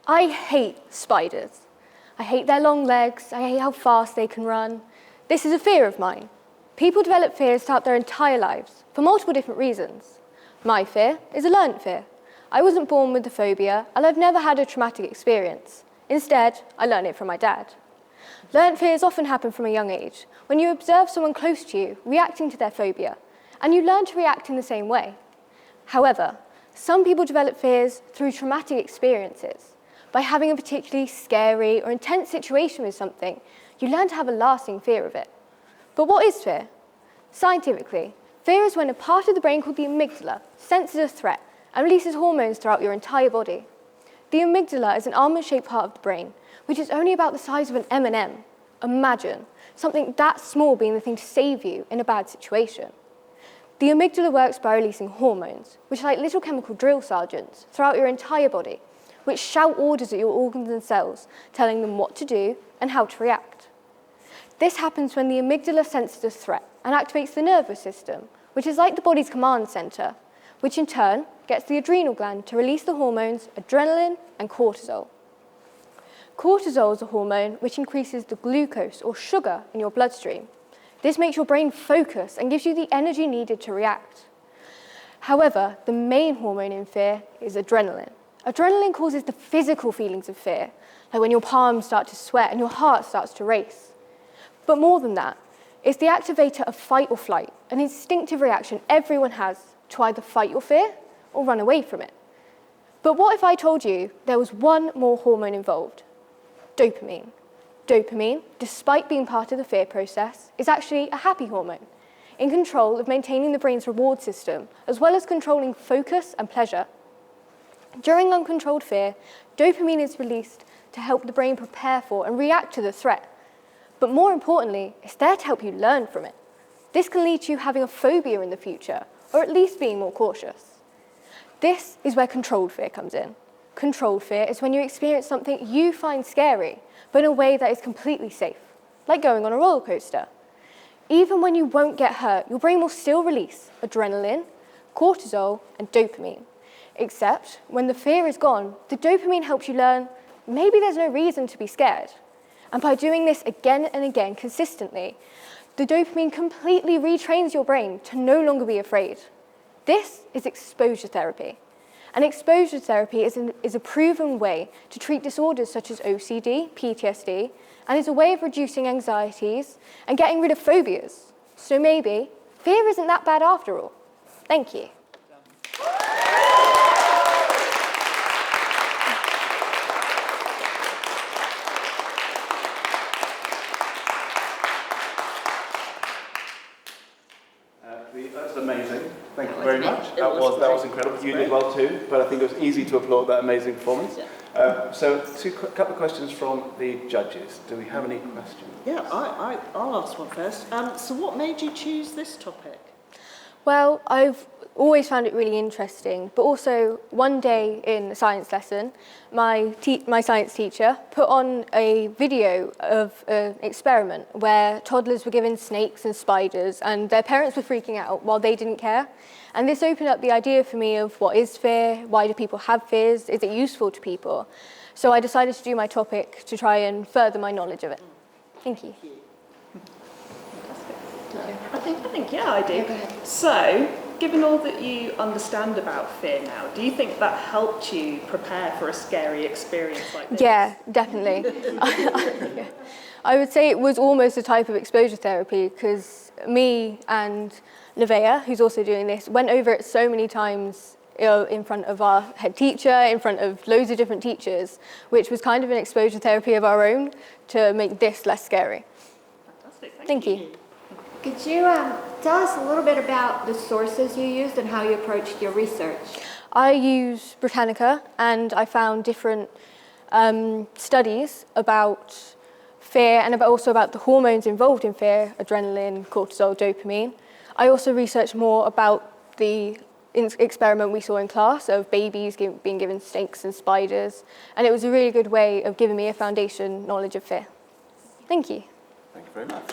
I hate spiders. I hate their long legs, I hate how fast they can run. This is a fear of mine. People develop fears throughout their entire lives for multiple different reasons. My fear is a learned fear. I wasn't born with the phobia and I've never had a traumatic experience. Instead, I learned it from my dad. Learned fears often happen from a young age, when you observe someone close to you reacting to their phobia, and you learn to react in the same way. However, some people develop fears through traumatic experiences. By having a particularly scary or intense situation with something, you learn to have a lasting fear of it. But what is fear? Scientifically, fear is when a part of the brain called the amygdala senses a threat and releases hormones throughout your entire body. The amygdala is an almond-shaped part of the brain, which is only about the size of an M&M. Imagine something that small being the thing to save you in a bad situation. The amygdala works by releasing hormones, which are like little chemical drill sergeants throughout your entire body, which shout orders at your organs and cells, telling them what to do and how to react. This happens when the amygdala senses a threat and activates the nervous system, which is like the body's command center, which in turn gets the adrenal gland to release the hormones adrenaline and cortisol. Cortisol is a hormone which increases the glucose or sugar in your bloodstream. This makes your brain focus and gives you the energy needed to react. However, the main hormone in fear is adrenaline. Adrenaline causes the physical feelings of fear, like when your palms start to sweat and your heart starts to race. But more than that, it's the activator of fight or flight, an instinctive reaction everyone has to either fight your fear or run away from it. But what if I told you there was one more hormone involved? Dopamine. Dopamine, despite being part of the fear process, is actually a happy hormone, in control of maintaining the brain's reward system, as well as controlling focus and pleasure. During uncontrolled fear, dopamine is released to help the brain prepare for and react to the threat. But more importantly, it's there to help you learn from it. This can lead to you having a phobia in the future, or at least being more cautious. This is where controlled fear comes in. Controlled fear is when you experience something you find scary, but in a way that is completely safe, like going on a roller coaster. Even when you won't get hurt, your brain will still release adrenaline, cortisol, and dopamine. Except when the fear is gone, the dopamine helps you learn maybe there's no reason to be scared. And by doing this again and again consistently, the dopamine completely retrains your brain to no longer be afraid. This is exposure therapy. And exposure therapy is a proven way to treat disorders such as OCD, PTSD, and is a way of reducing anxieties and getting rid of phobias. So maybe fear isn't that bad after all. Thank you. That's amazing. Thank you very much. That was incredible. You did well too, but I think it was easy to applaud that amazing performance. So, a couple of questions from the judges. Do we have any questions? Yeah, I'll ask one first. So what made you choose this topic? Well, I've always found it really interesting, but also one day in a science lesson, my science teacher put on a video of an experiment where toddlers were given snakes and spiders and their parents were freaking out while they didn't care. And this opened up the idea for me of what is fear, why do people have fears, is it useful to people? So I decided to do my topic to try and further my knowledge of it. Thank you. I think I do. So, given all that you understand about fear now, do you think that helped you prepare for a scary experience like this? Yeah, definitely. I would say it was almost a type of exposure therapy because me and Nevaeh, who's also doing this, went over it so many times in front of our head teacher, in front of loads of different teachers, which was kind of an exposure therapy of our own to make this less scary. Fantastic, Thank you. Could you tell us a little bit about the sources you used and how you approached your research? I use Britannica, and I found different studies about fear and also about the hormones involved in fear, adrenaline, cortisol, dopamine. I also researched more about the experiment we saw in class of babies being given snakes and spiders, and it was a really good way of giving me a foundation knowledge of fear. Thank you. Thank you very much.